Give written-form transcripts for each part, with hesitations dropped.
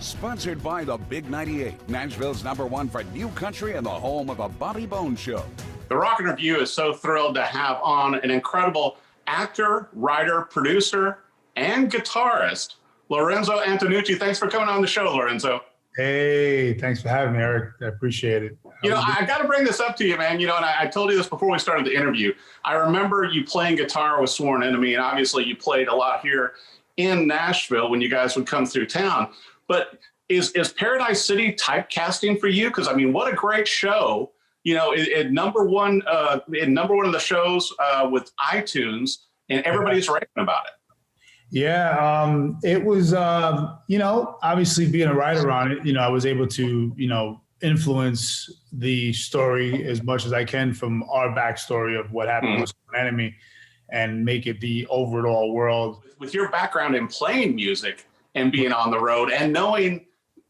Sponsored by the Big 98, Nashville's #1 for new country and the home of the Bobby Bones Show. The Rockin' Review is so thrilled to have on an incredible actor, writer, producer, and guitarist, Lorenzo Antonucci. Thanks for coming on the show, Lorenzo. Hey, thanks for having me, Eric. I appreciate it. I got to bring this up to you, man. And I told you this before we started the interview. I remember you playing guitar with Sworn Enemy, and obviously you played a lot here in Nashville when you guys would come through town. But is Paradise City typecasting for you? Because, I mean, what a great show. In number one of the shows with iTunes, and everybody's raving about it. Yeah, it was, obviously being a writer on it, I was able to, influence the story as much as I can from our backstory of what happened with Sworn Enemy and make it the overall world. With your background in playing music and being on the road and knowing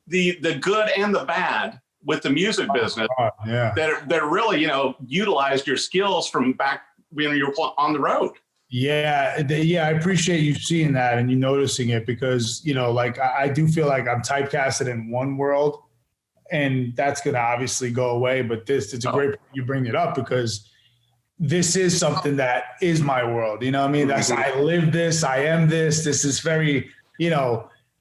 the good and the bad with the music business, that really, utilized your skills from back when you were on the road. Yeah, I appreciate you seeing that and you noticing it because, I do feel like I'm typecasted in one world and that's going to obviously go away. But it's a great point you bring it up because this is something that is my world. You know what I mean? I live this, I am this. This is very,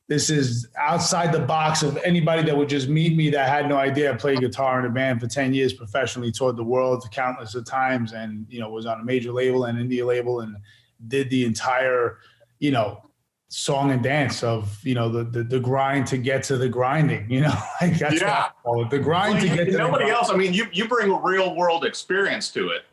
this is outside the box of anybody that would just meet me that had no idea I played guitar in a band for 10 years professionally, toured the world countless of times and, was on a major label and indie label and did the entire, song and dance of, the grind to get to the grinding, like that's what I call it, the grind to get to nobody else. I mean, you bring a real world experience to it,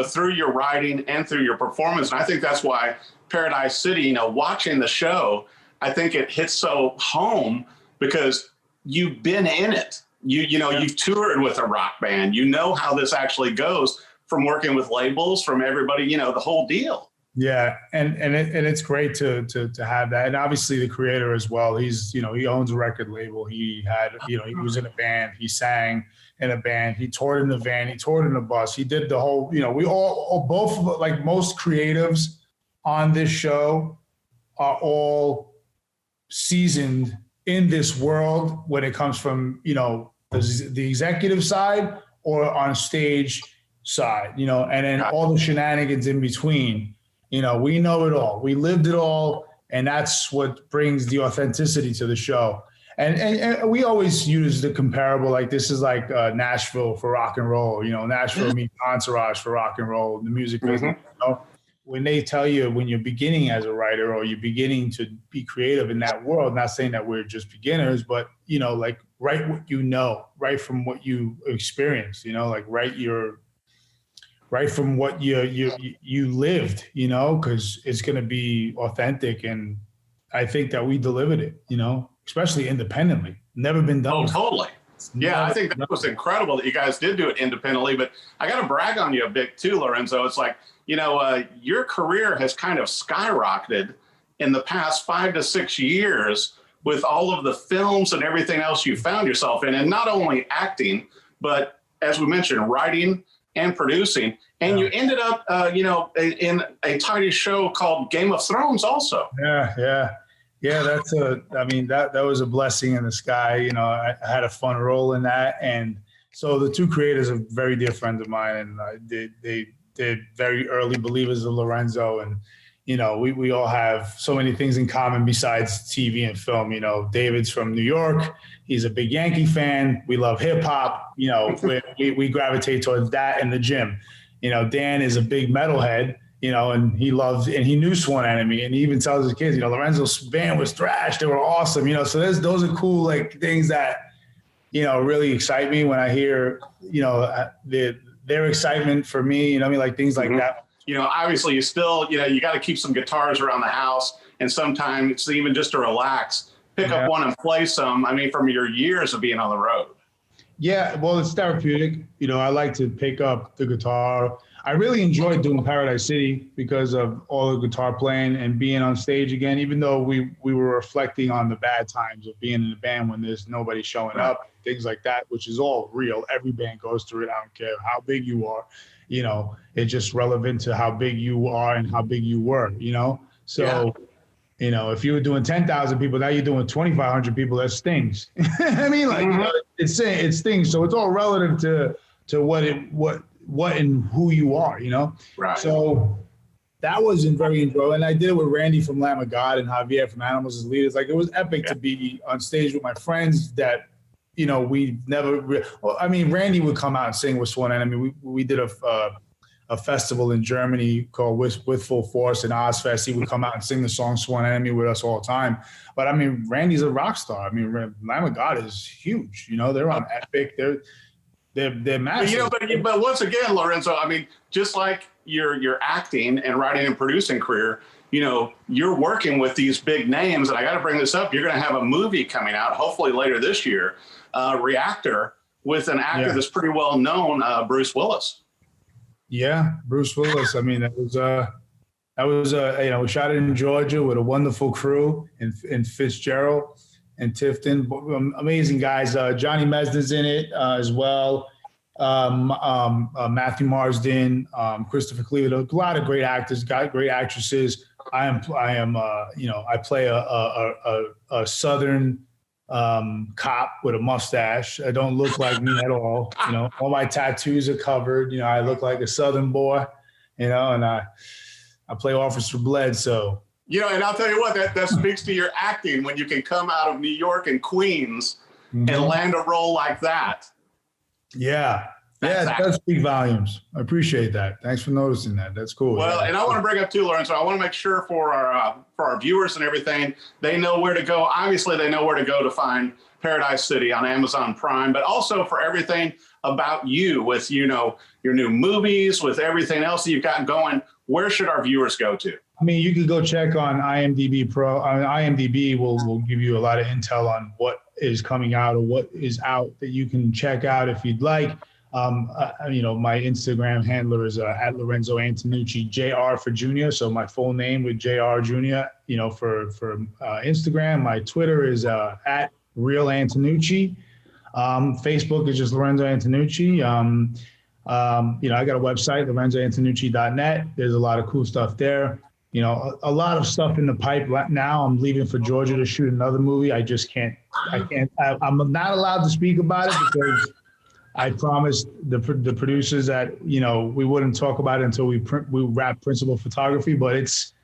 through your writing and through your performance. And I think that's why Paradise City, watching the show, I think it hits so home because you've been in it. You've toured with a rock band. You know how this actually goes from working with labels, from everybody, the whole deal. Yeah, and it's great to have that. And obviously the creator as well. He's, he owns a record label. He had, he was in a band. He sang in a band. He toured in the van. He toured in the bus. He did the whole, we all both, like most creatives on this show are all seasoned in this world when it comes from, the executive side or on stage side, and then all the shenanigans in between. We know it all. We lived it all, and that's what brings the authenticity to the show. And we always use the comparable, like this is like Nashville for rock and roll. Nashville meets Entourage for rock and roll, the music business. When they tell you when you're beginning as a writer or you're beginning to be creative in that world, not saying that we're just beginners, but, like write what write from what you experienced, like write from what you lived, because it's going to be authentic. And I think that we delivered it, especially independently. Never been done. Oh, totally. Yeah, I think that was incredible that you guys did do it independently. But I got to brag on you a bit too, Lorenzo. It's like, your career has kind of skyrocketed in the past 5 to 6 years with all of the films and everything else you found yourself in. And not only acting, but as we mentioned, writing and producing. And you ended up, in a tiny show called Game of Thrones also. Yeah. That was a blessing in the sky. I had a fun role in that. And so the two creators are very dear friends of mine, and they're very early believers of Lorenzo. And, we all have so many things in common besides TV and film. David's from New York. He's a big Yankee fan. We love hip hop. We gravitate towards that in the gym. Dan is a big metalhead, and he knew Sworn Enemy, and he even tells his kids, Lorenzo's band was thrash. They were awesome. So those are cool, like things that, really excite me when I hear, their excitement for me, like things like that. Obviously you still, you got to keep some guitars around the house, and sometimes it's even just to relax, pick up one and play some. I mean, from your years of being on the road. Yeah, well, it's therapeutic. I like to pick up the guitar. I really enjoyed doing Paradise City because of all the guitar playing and being on stage again, even though we were reflecting on the bad times of being in the band when there's nobody showing up, things like that, which is all real. Every band goes through it. I don't care how big you are. It's just relevant to how big you are and how big you were, So, You know, if you were doing 10,000 people, now you're doing 2,500 people. That stings. I mean, like, you know, it stings. So it's all relative to what and who you are, you know? Right. So that was very enjoyable. And I did it with Randy from Lamb of God and Javier from Animals as Leaders. Like, it was epic to be on stage with my friends that, you know, we never, well, I mean, Randy would come out and sing with Sworn Enemy. We did a festival in Germany called With Full Force and Ozfest. He would come out and sing the song Sworn Enemy with us all the time. But I mean, Randy's a rock star. I mean, Lamb of God is huge. You know, they're on Epic. They're massive. You know, but once again, Lorenzo, I mean, just like your acting and writing and producing career, you know, you're working with these big names. And I got to bring this up. You're going to have a movie coming out, hopefully later this year, Reactor, with an actor that's pretty well known, Bruce Willis. Yeah, Bruce Willis. I mean, that was you know, we shot it in Georgia with a wonderful crew in Fitzgerald and Tifton. Amazing guys. Johnny Mesner's in it as well. Matthew Marsden, Christopher Cleveland. A lot of great actors, great actresses. I am you know, I play a Southern cop with a mustache. I don't look like me at all. You know, all my tattoos are covered. You know, I look like a Southern boy, you know, and I play Officer Bledsoe. You know, and I'll tell you what, that speaks to your acting when you can come out of New York and Queens and land a role like that. Yeah. It does speak volumes. I appreciate that. Thanks for noticing that. That's cool. Well, and I want to bring up too, Lorenzo, I want to make sure for our viewers and everything, they know where to go. Obviously, they know where to go to find Paradise City on Amazon Prime, but also for everything about you with, you know, your new movies, with everything else that you've got going, where should our viewers go to? I mean, you can go check on IMDb Pro. IMDb will give you a lot of intel on what is coming out or what is out that you can check out if you'd like. You know, my Instagram handler is at Lorenzo Antonucci, JR for Junior. So my full name with JR Junior, you know, for Instagram. My Twitter is at Real Antonucci. Facebook is just Lorenzo Antonucci. You know, I got a website, lorenzoantonucci.net. There's a lot of cool stuff there. You know, a lot of stuff in the pipe now. I'm leaving for Georgia to shoot another movie. I'm not allowed to speak about it because I promised the producers that, you know, we wouldn't talk about it until we wrap principal photography, but it's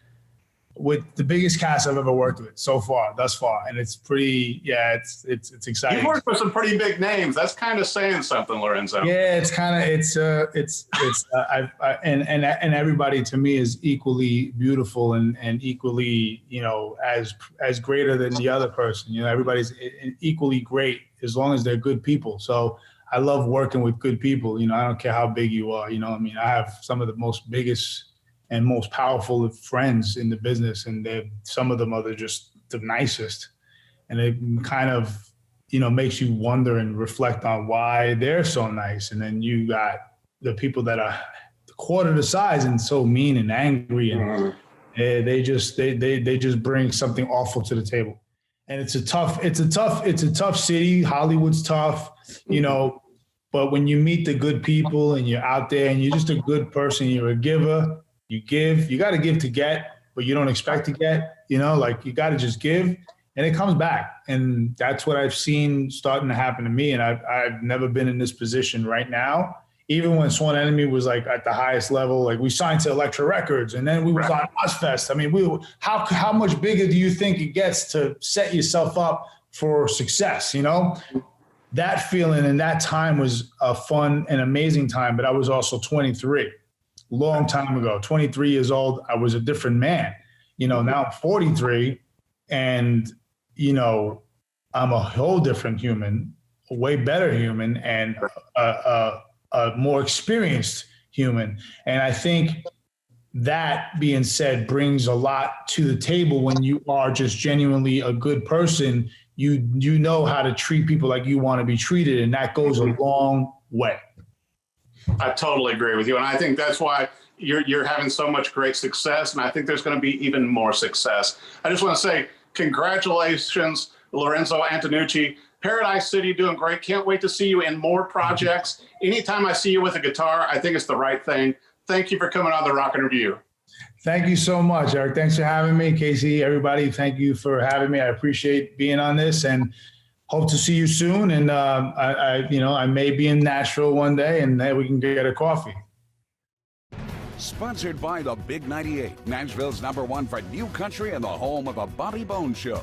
with the biggest cast I've ever worked with thus far. And it's pretty, it's exciting. You've worked with some pretty big names. That's kind of saying something, Lorenzo. Yeah, and everybody to me is equally beautiful and equally, you know, as greater than the other person. You know, everybody's equally great as long as they're good people. So I love working with good people. You know, I don't care how big you are. You know, I mean, I have some of the most biggest and most powerful friends in the business, and some of them are just the nicest. And it kind of, you know, makes you wonder and reflect on why they're so nice. And then you got the people that are a quarter the size and so mean and angry, and they just bring something awful to the table. And it's a tough city. Hollywood's tough, you know, but when you meet the good people and you're out there and you're just a good person, you're a giver, you give, you got to give to get, but you don't expect to get, you know, like you got to just give and it comes back. And that's what I've seen starting to happen to me. And I've never been in this position right now. Even when Sworn Enemy was like at the highest level, like we signed to Elektra Records and then we was on Ozfest. I mean, how much bigger do you think it gets to set yourself up for success? You know, that feeling and that time was a fun and amazing time, but I was also 23, long time ago, 23 years old. I was a different man, you know, now I'm 43 and, you know, I'm a whole different human, a way better human and a more experienced human. And I think that being said brings a lot to the table when you are just genuinely a good person. You know how to treat people like you want to be treated, and that goes a long way. I totally agree with you. And I think that's why you're having so much great success. And I think there's going to be even more success. I just want to say congratulations, Lorenzo Antonucci. Paradise City doing great. Can't wait to see you in more projects. Anytime I see you with a guitar, I think it's the right thing. Thank you for coming on the Rock and Review. Thank you so much, Eric. Thanks for having me. Casey, everybody, thank you for having me. I appreciate being on this and hope to see you soon. And I may be in Nashville one day and then we can get a coffee. Sponsored by the Big 98, Nashville's #1 for new country and the home of a Bobby Bones Show.